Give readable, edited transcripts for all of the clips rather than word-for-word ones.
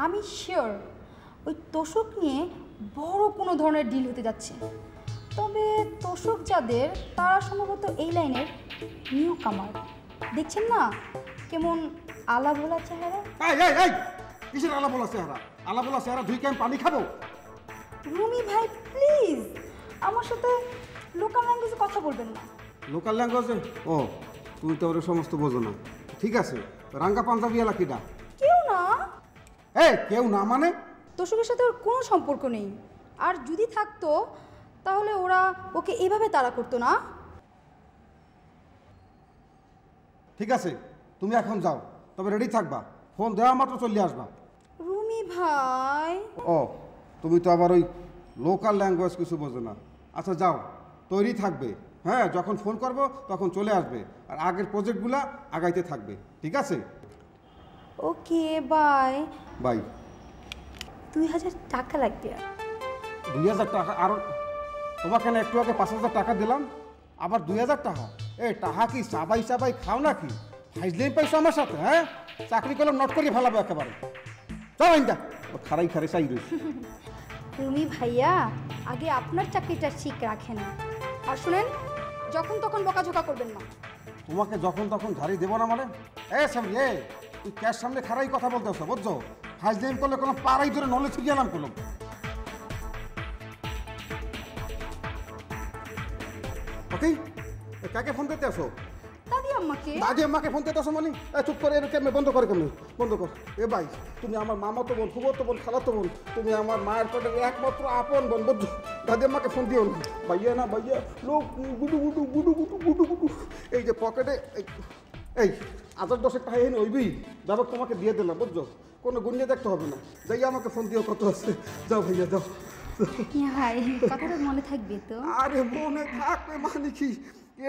আমি শিওর ওই তোষক নিয়ে বড় কোনো ধরনের ডিল হতে যাচ্ছে। তবে তোষক যাদের তারা সম্ভবত এই লাইনের নিউ কামার। দেখছেন না কেমন আলা ভোলা চেহারা। কিসের আলা ভোলা চেহারা? আলা ভোলা চেহারা ধুই আমি পানি খাবো? রুমি ভাই প্লিজ আমার সাথে লোকাল ল্যাঙ্গুয়েজে কথা বলবেন না। লোকাল ল্যাঙ্গুয়েজে? ও তুমি তো ওরা সমস্ত বোঝো না। ঠিক আছে, রাঙ্গা পাঞ্জাবি এলা কিডা? কেউ না। কেউ না মানে? তোষকের সাথে ওর কোনো সম্পর্ক নেই, আর যদি থাকতো তাহলে ওরা ওকে এভাবে তাড়া করতো না। ঠিক আছে, তুমি এখন যাও, তবে রেডি থাকবা, ফোন দেওয়া মাত্র চলে আসবা। রুমি ভাই। ও তুমি তো আবার ওই লোকাল ল্যাঙ্গুয়েজ কিছু বোঝো না। আচ্ছা যাও, তৈরি থাকবে। হ্যাঁ, যখন ফোন করব তখন চলে আসবে, আর আগের প্রজেক্টগুলা আগাইতে থাকবে। ঠিক আছে? Okay bye. বাই। 2000 টাকা লাগবে। 2000 টাকা? আর তোমাকে না একটু আগে 5000 টাকা দিলাম, আবার 2000 টাকা? টাকা কি চাবাই চাবাই খাও নাকি? ফাইজলেই পাইছো আমার সাথে? হ্যাঁ, চাকরি করলাম নট করিয়ে ফেলাবো একেবারে। চল আইন্দা খারাই চাই রয়েছে। রুমি ভাইয়া আগে আপনার চাকরিটা ঠিক রাখেন, আর শুনেন যখন তখন বকাঝোকা করবেন না। তোমাকে যখন তখন ঝাড়ি দেবো না মানে? সামনে তুই ক্যাশ সামনে খারাই কথা বলতে আসো, বুঝছো? ফাইজলেম করলে কোনো পাড়াই ধরে নলে ছুটিয়ে এলাম কোনো। ওকে, কাকে ফোন করতে আসো? দাদি আম্মাকে। দাদি আম্মাকে ফোন করতে আসো মানে? চুপ করে কেমন বন্ধ করে কেমন বন্ধ কর। ভাই, তুমি আমার মামাতো বোন, ফুবতো বোন, খালাতো বোন, তুমি আমার মায়ের পেটের একমাত্র আপন বোন, বুঝছো? দাদি আম্মাকে ফোন দিও না। ভাইয়া না ভাইয়া, লোক গুডু গুডু গুডু গুডু গুডু গুডু। এই যে পকেটে এই 1000 টাকা এনে ওইবি যাবো, তোমাকে দিয়ে দিলাম, বুঝছো? কোনো গুণিয়ে দেখতে হবে না। যাই আমাকে ফোন দিও কত আছে। যাও ভাইয়া যাও। ভাই কথাটা মনে থাকবে তো? আরে মনে থাকবে মানে কি?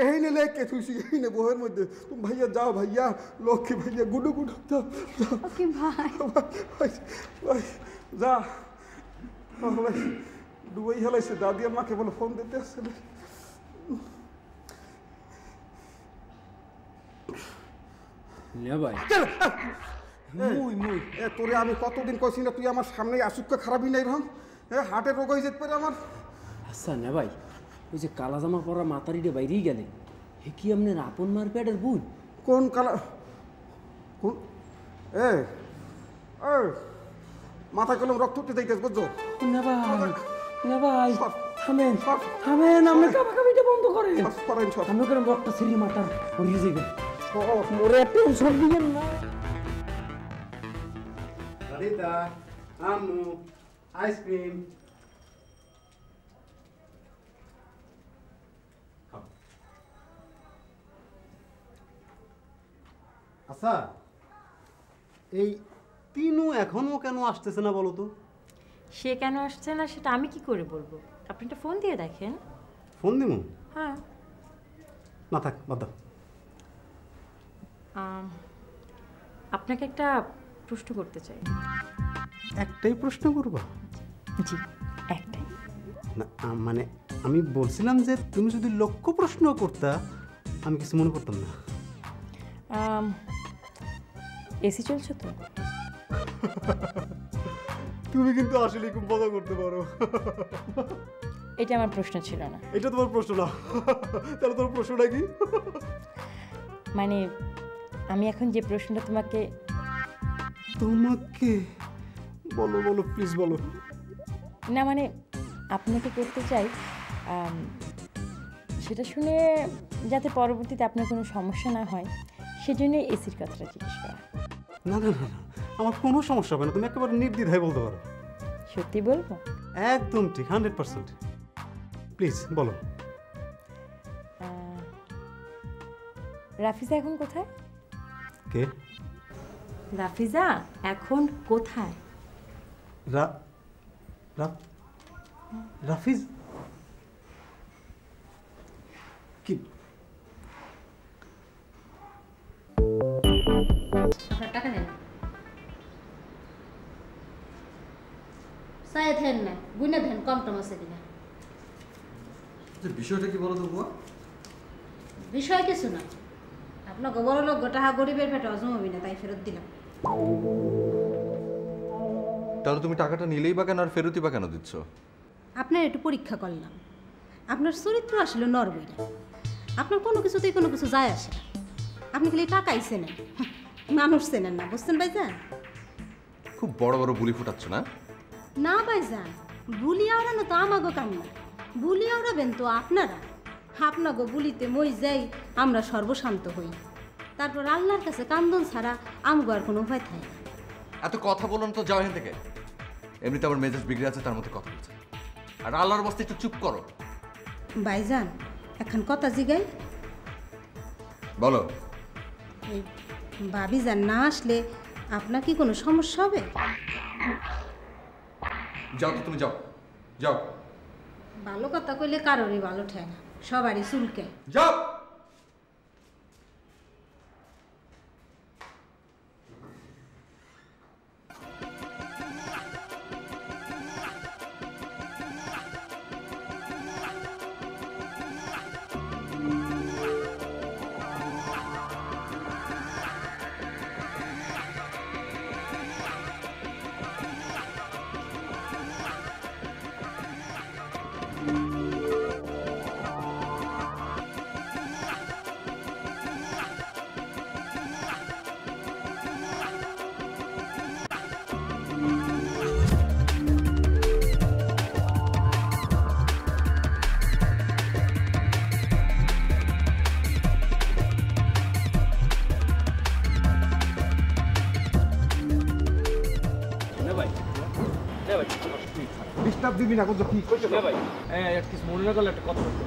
এই নে লেকে থুইছি, এই নে বইয়ের মধ্যে। তুমি ভাইয়া যাও, ভাইয়া লক্ষ্মী ভাইয়া গুডু গুডু যাও। ওকে ভাই। ভাই যা। ভাই ডুবাই হেলাইছে, দাদি আমাকে বলে ফোন দিতে আসছে না। ভাই তোরে আমি কতদিন কইছি না তুই আমার সামনে আসুক, খারাপই নাই রকম। হার্টের রোগ হয়ে যেতে পারে আমার। আচ্ছা না ভাই, ওই যে কালা জামা পরা মাতারিটা বাইরেই গেলে, হে কি আপনার আপন মার পেটের বোন? কোন কালা? কোন? মাথা কলম রক্ত উঠতে যাইতেছ, বুঝছো? না ভাই, না ভাই, থামেন থামেন, আপনি কাবাকাবিটা বন্ধ করেন। আমি করে রক্ত ছিঁড়ি মাথা পড়িয়ে যাবে। মোরে টেনশন দিবেন না। Rita, Amu, ice cream. আচ্ছা, এই তিনু এখনো কেন আসতেছে না বলো তো? সে কেন আসছে না সেটা আমি কি করে বলবো? আপনি একটা ফোন দিয়ে দেখেন। ফোন দিব? হ্যাঁ। না থাক, বাদ দাও। আপনাকে একটা প্রশ্ন করতে চাই। একটাই প্রশ্ন করবা? জি, একটাই। না মানে আমি বলছিলাম যে তুমি যদি লক্ষ প্রশ্ন করতা আমি কিছু মনে করতাম না। এসি চলছে তো? তুমি কিন্তু আসলে খুব মজা করতে পারো। এটা আমার প্রশ্ন ছিল না। এটা তোমার প্রশ্ন না? তাহলে তোমার প্রশ্নটা কি? মানে আমি এখন যে প্রশ্নটা তোমাকে বলো বলো প্লিজ বলো। না মানে আপনাকে করতে চাই, সেটা শুনে যাতে পরবর্তীতে আপনার কোনো সমস্যা না হয় সেজন্য এসির কথাটা জিজ্ঞেস করা। না না না না, আমার কোনো সমস্যা হবে না, তুমি একেবারে নির্দ্বিধায় বলতে পারো। সত্যি বলবো? একদম ঠিক, 100%। প্লিজ বলো। রাফিজা এখন কোথায়? কে? রাফিজা এখন কোথায়? রাফিজ কি? টাকা নেন, সাইড হেন না গুনে দেন, কম টম আছে কিনা। বিষয়টা কি বলো তো বুয়া? বিষয় কিছু না, আপনাকে বড় লোক টাকা গরিবের পেটে অজমাবি না, তাই ফেরত দিলাম। তাহলে তুমি টাকাটা নিলেই বা কেন আর ফেরতই বা কেন দিচ্ছ? আপনার একটু পরীক্ষা করলাম, আপনার চরিত্র আসলে নরবইরা, আপনার কোনো কিছুতেই কোনো কিছু যায় আসে না। আপনি খালি টাকাই চেনেন, মানুষ চেনেন না, বুঝছেন ভাইজান? খুব বড় বড় বুলি ফুটাচ্ছ না? না ভাইজান, বুলি আওড়ানো তো আমাগো কাম না, বুলি আওড়াবেন তো আপনারা। আপনাগো বুলিতে মই যাই আমরা সর্বশান্ত হই, তারপর আল্লাহর কাছে কান্দন ছাড়া আমগো আর কোনো উপায় থাকে না। এত কথা বলুন তো, যাও এখান থেকে। এমনিতে আমার মেজাজ বিগড়ে আছে, তার মধ্যে কথা বলছে। আর আল্লাহর বস্তে একটু চুপ করো। ভাইজান এখন কথা জিগাই, বলো। এই ভাবিজান না আসলে আপনার কি কোনো সমস্যা হবে? যাও তো, তুমি যাও, যাও ভালো কথা কইলে কারোরই ভালো ঠেয় না, সবারই চুলকে। যাও। ডিস্টার্ব দিবি না কিন্তু কি কইতে ভাই কিছু মনে না করলে একটা কথা বলবো।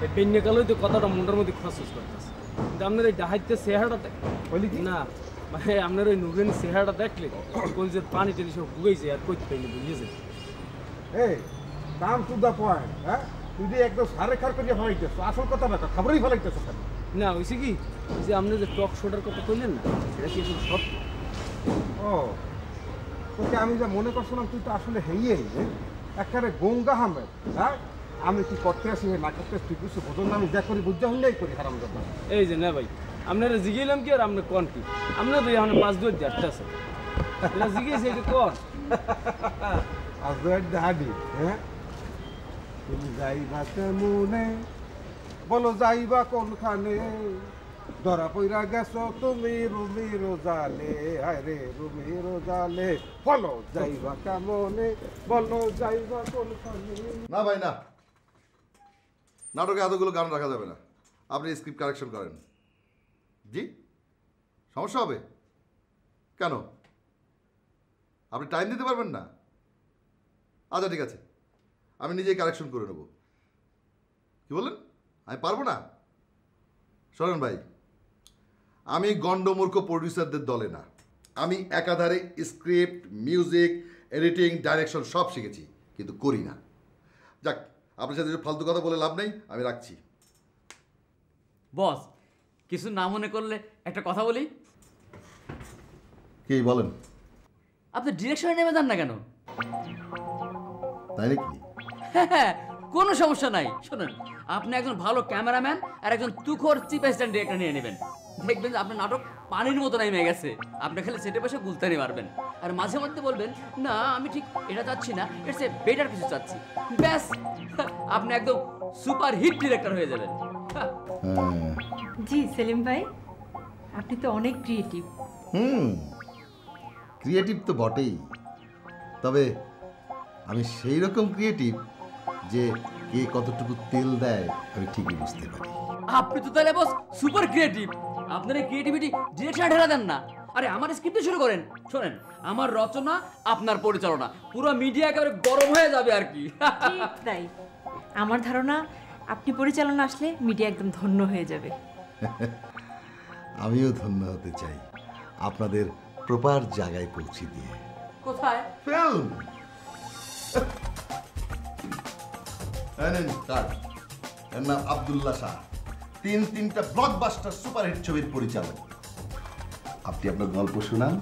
এই বেন্যে কালোই তো কথাটা মনটার মধ্যে খসখস করতেছে, কিন্তু আপনার এই ডাহাইতে চেহারাটা বলি না, মানে আপনার ওই নুরেন চেহারাটা দেখলে কলজের পানি টেনে সব গুগেছে আর কইতে পাইনি, বুঝিয়েছে? এই কাম টু দা পয়েন্ট, হ্যাঁ তুই যে একদম সারে খার করিয়া ফেলাইতেছ, আসল কথা না, খবরই ফেলাইতেছ কেন? না হয়েছে কি, যে আপনি যে টক শোটার কথা কইলেন না, সেটা কি আসলে সত্য? ও তোকে আমি যা মনে করছিলাম তুই তো আসলে হেইয়ে একেবারে গঙ্গা আহমেদ। হ্যাঁ আমি কি করতে আসি না করতে আসি তুই কিছু বোঝন না, আমি যা করি বুঝতে হলেই করি হারাম কথা। এই যে না ভাই, আপনারা জিগেলাম কি আর আপনি কন কি? আপনার তো এখন 5-2 যাচ্ছে আছে, এটা জিগেছে এটা কন। আজ দাদি, হ্যাঁ তুমি যাইবা কেমনে বলো, যাইবা কোনখানে, ধরা পইরা গেছো তুমি রুমির জালে, হায় রে রুমির জালে, বলো যাইবা কেমনে বলো, যাইবা কোনখানে। না ভাই না, নাটকে এতগুলো গান রাখা যাবে না। আপনি স্ক্রিপ্ট কারেকশন করেন। জি, সমস্যা হবে কেন? আপনি টাইম দিতে পারবেন না? আচ্ছা ঠিক আছে, আমি নিজেই কারেকশন করে নেব। কি বললেন? আমি পারবো না? শোনেন ভাই, আমি গণ্ডমূর্খ প্রডিউসারদের দলে না। আমি একাধারে স্ক্রিপ্ট, মিউজিক, এডিটিং, ডাইরেকশন সব শিখেছি, কিন্তু করি না। যাক, আপনার সাথে ফালতু কথা বলে লাভ নেই, আমি রাখছি। বস, কিছু না মনে করলে একটা কথা বলি। কি বলেন? আপনি ডিরেকশনে নেমে যান না কেন? তাই নাকি? হ্যাঁ, কোনো সমস্যা নাই। শোনেন, আপনি একজন ভালো ক্যামেরাম্যান আর একজন তুখোর চিফ অ্যাসিস্ট্যান্ট ডিরেক্টর নিয়ে নেবেন। দেখবেন যে আপনার নাটক পানির মতো নেমে গেছে। আপনি খালি সেটে বসে গুলতানি মারবেন আর মাঝে মধ্যে বলবেন, না আমি ঠিক এটা চাচ্ছি না, এর চেয়ে বেটার কিছু চাচ্ছি। ব্যাস, আপনি একদম সুপার হিট ডিরেক্টর হয়ে যাবেন। জি সেলিম ভাই, আপনি তো অনেক ক্রিয়েটিভ। ক্রিয়েটিভ তো বটেই, তবে আমি সেই রকম ক্রিয়েটিভ যে কে কতটুকু তেল দেয় আমি ঠিকই বুঝতে পারি। আপনি তো তাহলে বস সুপার ক্রিয়েটিভ। আপনার এই ক্রিয়েটিভিটি ডিরেকশনে ঢেলা দেন না। আরে আমার স্ক্রিপ্টে শুরু করেন। শোনেন, আমার রচনা, আপনার পরিচালনা, পুরো মিডিয়া একেবারে গরম হয়ে যাবে আর কি। ঠিক তাই, আমার ধারণা আপনি পরিচালনা আসলে মিডিয়া একদম ধন্য হয়ে যাবে। আমিও ধন্য হতে চাই আপনাদের প্রপার জায়গায় পৌঁছে দিয়ে। কোথায়? ফিল্ম। এর নাম আব্দুল্লাহ শাহ, 3টা ব্লকবাস্টার সুপারহিট ছবির পরিচালক। আপনি আপনার গল্প শোনান,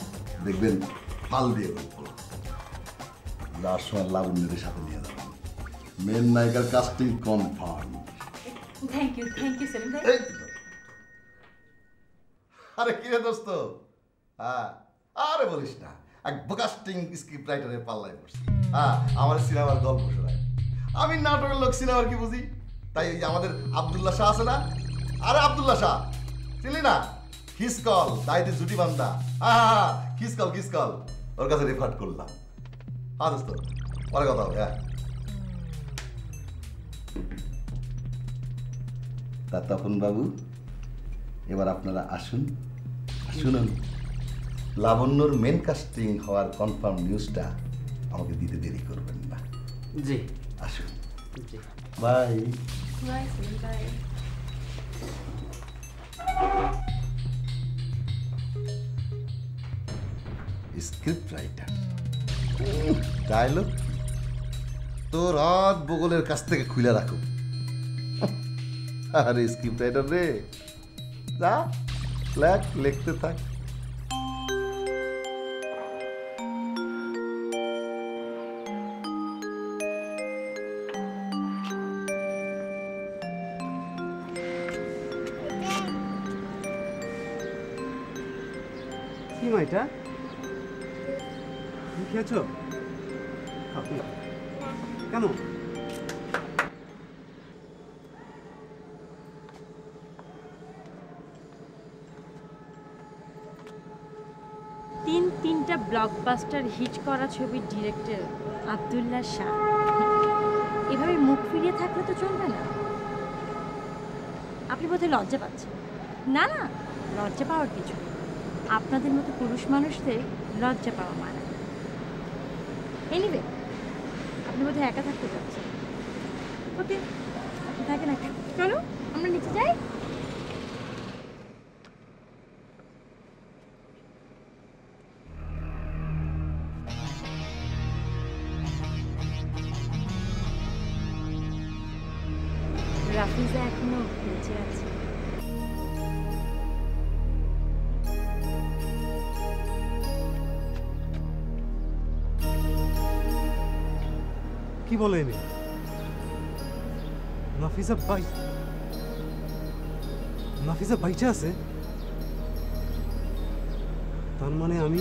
দেখবেন ফাল দিয়ে গল্প। যাওয়ার সময় লাবণ্যের সাথে নিয়ে যাবেন। মেন নায়িকার casting confirm. Thank you Selim ভাই। আরে কি রে দোস্ত, হ্যাঁ আরে বলিস না, এক বোকাস্টিং স্ক্রিপ্ট রাইটারের পাল্লায় পড়ছি। হ্যাঁ, আমার সিনেমার গল্প শোনায়। আমি নাটকের লোক, সিনেমার কি বুঝি? তাই এই যে আমাদের আব্দুল্লাহ শাহ আছে না, আরে আব্দুল্লাহ শাহ চিনলি না, খিসকল দাইতে জুটি বান্দা, হ্যাঁ খিসকল ওর কাছে রেফার করলাম। হ্যাঁ দোস্ত, পরে কথা হবে। হ্যাঁ, তা তপন বাবু, এবার আপনারা আসুন। শুনুন, লাবণ্যর মেন কাস্টিং হওয়ার কনফার্ম নিউজটা আমাকে দিতে দেরি করবেন না। জি আসুন, জি। বাই। স্ক্রিপ্ট রাইটার, ডায়লগ তো রাত বগলের কাছ থেকে খুলে রাখো। আরে স্ক্রিপ্ট রাইটার রে, যা লিখতে থাক। কি মা এটা? তুমি খেয়েছো? কেন? তিনটা ব্লকবাস্টার হিট করা ছবির ডিরেক্টর আব্দুল্লাহ শাহ এভাবে মুখ ফিরিয়ে থাকলে তো চলবে না। আপনি বোধহয় লজ্জা পাচ্ছেন। না না, লজ্জা পাওয়ার কিছু নেই। আপনাদের মতো পুরুষ মানুষদের লজ্জা পাওয়া মানে। এনিওয়ে, আপনি বোধহয় একা থাকতে চাচ্ছেন। ওকে, আপনি থাকেন একা। চলো আমরা নিচে যাই। রাফিজা এখনো বেঁচে আছে। কি বলে এনে? নাফিজা বাইচা আছে? তার মানে আমি